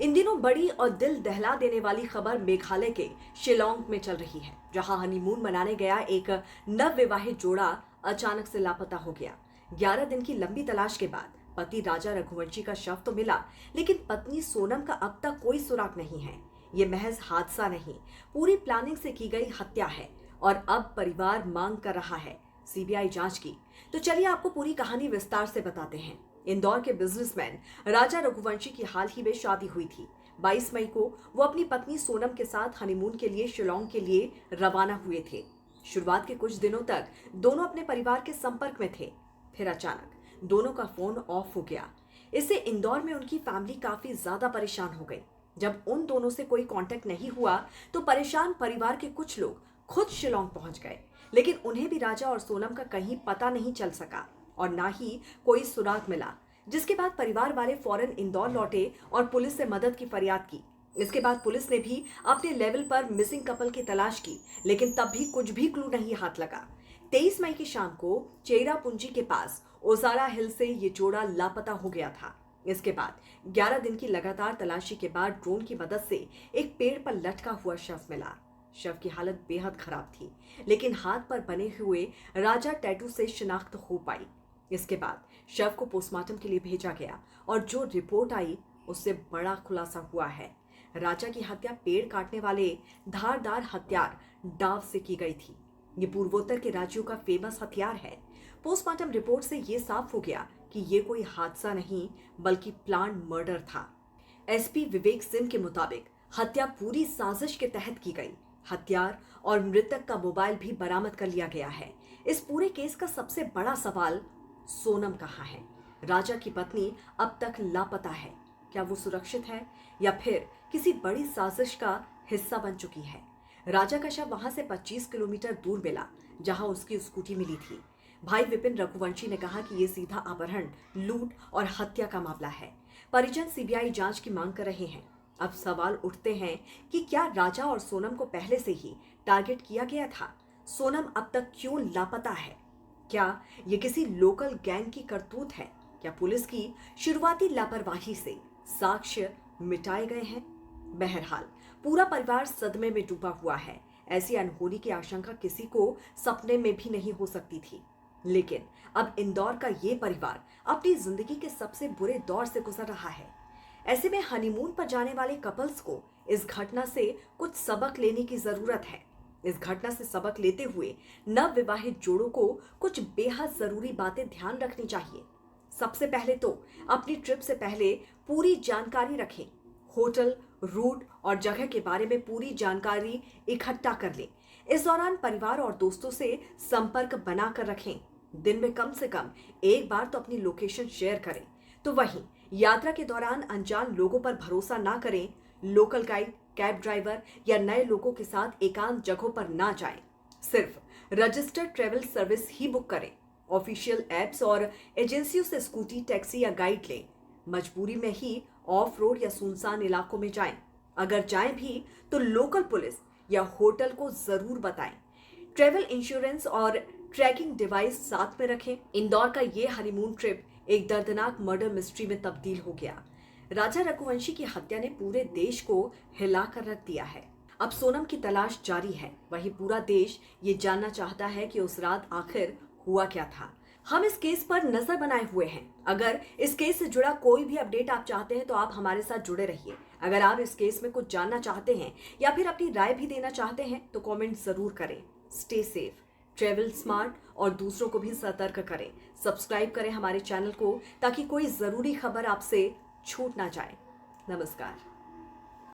इन दिनों बड़ी और दिल दहला देने वाली खबर मेघालय के शिलोंग में चल रही है, जहां हनीमून मनाने गया एक नवविवाहित जोड़ा अचानक से लापता हो गया। 11 दिन की लंबी तलाश के बाद पति राजा रघुवंशी का शव तो मिला, लेकिन पत्नी सोनम का अब तक कोई सुराग नहीं है। ये महज हादसा नहीं, पूरी प्लानिंग से की गई हत्या है और अब परिवार मांग कर रहा है सीबीआई जांच की। तो चलिए आपको पूरी कहानी विस्तार से बताते हैं। इंदौर के बिजनेसमैन राजा रघुवंशी की हाल ही में शादी हुई थी। 22 मई को वो अपनी पत्नी सोनम के साथ हनीमून के लिए शिलोंग के लिए रवाना हुए थे। शुरुआत के कुछ दिनों तक दोनों अपने परिवार के संपर्क में थे, फिर अचानक दोनों का फोन ऑफ हो गया। इससे इंदौर में उनकी फैमिली काफी ज्यादा परेशान हो गई। जब उन दोनों से कोई कांटेक्ट नहीं हुआ तो परेशान परिवार के कुछ लोग खुद शिलोंग पहुंच गए, लेकिन उन्हें भी राजा और सोनम का कहीं पता नहीं चल सका और ना ही कोई सुराग मिला। जिसके बाद परिवार वाले फौरन इंदौर लौटे और पुलिस से मदद की फरियाद की। इसके बाद पुलिस ने भी अपने लेवल पर मिसिंग कपल की तलाश की, लेकिन तब भी कुछ भी क्लू नहीं हाथ लगा। 23 मई की शाम को चेरापूंजी के पास ओसारा हिल से ये जोड़ा लापता हो गया था। इसके बाद 11 दिन की लगातार तलाशी के बाद ड्रोन की मदद से एक पेड़ पर लटका हुआ शव मिला। शव की हालत बेहद खराब थी, लेकिन हाथ पर बने हुए राजा टैटू से शिनाख्त हो पाई। इसके बाद शव को पोस्टमार्टम के लिए भेजा गया और जो रिपोर्ट आई उससे बड़ा खुलासा हुआ है। राजा की हत्या पेड़ काटने वाले धारदार हथियार डाव से की गई थी। ये पूर्वोत्तर के राज्यों का फेमस हथियार है। पोस्टमार्टम रिपोर्ट से ये साफ हो गया कि ये कोई हादसा नहीं बल्कि प्लान मर्डर था। एसपी विवेक सिंह के मुताबिक हत्या पूरी साजिश के तहत की गई। हथियार और मृतक का मोबाइल भी बरामद कर लिया गया है। इस पूरे केस का सबसे बड़ा सवाल सोनम कहाँ है? राजा की पत्नी अब तक लापता है। क्या वो सुरक्षित है या फिर किसी बड़ी साजिश का हिस्सा बन चुकी है? राजा का शव वहां से 25 किलोमीटर दूर मिला, जहां उसकी स्कूटी मिली थी। भाई विपिन रघुवंशी ने कहा कि ये सीधा अपहरण, लूट और हत्या का मामला है। परिजन सीबीआई जांच की मांग कर रहे हैं। अब सवाल उठते हैं कि क्या राजा और सोनम को पहले से ही टारगेट किया गया था? सोनम अब तक क्यों लापता है? क्या ये किसी लोकल गैंग की करतूत है? क्या पुलिस की शुरुआती लापरवाही से साक्ष्य मिटाए गए हैं? बहरहाल पूरा परिवार सदमे में डूबा हुआ है। ऐसी अनहोनी की आशंका किसी को सपने में भी नहीं हो सकती थी, लेकिन अब इंदौर का ये परिवार अपनी जिंदगी के सबसे बुरे दौर से गुजर रहा है। ऐसे में हनीमून पर जाने वाले कपल्स को इस घटना से कुछ सबक लेने की जरूरत है। इस घटना से सबक लेते हुए नव विवाहित जोड़ों को कुछ बेहद जरूरी बातें ध्यान रखनी चाहिए। सबसे पहले तो अपनी ट्रिप से पहले पूरी जानकारी रखें। होटल, रूट और जगह के बारे में पूरी जानकारी इकट्ठा कर लें। इस दौरान परिवार और दोस्तों से संपर्क बनाकर रखें। दिन में कम से कम एक बार तो अपनी लोकेशन शेयर करें। तो वहीं यात्रा के दौरान अनजान लोगों पर भरोसा ना करें। लोकल गाइड, कैब ड्राइवर या नए लोगों के साथ एकांत जगहों पर ना जाएं। सिर्फ रजिस्टर्ड ट्रेवल सर्विस ही बुक करें। ऑफिशियल एप्स और एजेंसियों से स्कूटी, टैक्सी या गाइड लें। मजबूरी में ही ऑफ रोड या सुनसान इलाकों में जाएं। अगर जाएं भी तो लोकल पुलिस या होटल को जरूर बताएं। ट्रेवल इंश्योरेंस और ट्रैकिंग डिवाइस साथ में रखें। इंदौर का ये हनीमून ट्रिप एक दर्दनाक मर्डर मिस्ट्री में तब्दील हो गया। राजा रघुवंशी की हत्या ने पूरे देश को हिलाकर रख दिया है। अब सोनम की तलाश जारी है। वहीं पूरा देश ये जानना चाहता है कि उस रात आखिर हुआ क्या था। हम इस केस पर नजर बनाए हुए हैं। अगर इस केस से जुड़ा कोई भी अपडेट आप चाहते हैं तो आप हमारे साथ जुड़े रहिए। अगर आप इस केस में कुछ जानना चाहते हैं या फिर अपनी राय भी देना चाहते हैं तो कमेंट जरूर करें। स्टे सेफ, ट्रेवल स्मार्ट और दूसरों को भी सतर्क करें। सब्सक्राइब करें हमारे चैनल को ताकि कोई जरूरी खबर आपसे छूट ना जाए। नमस्कार।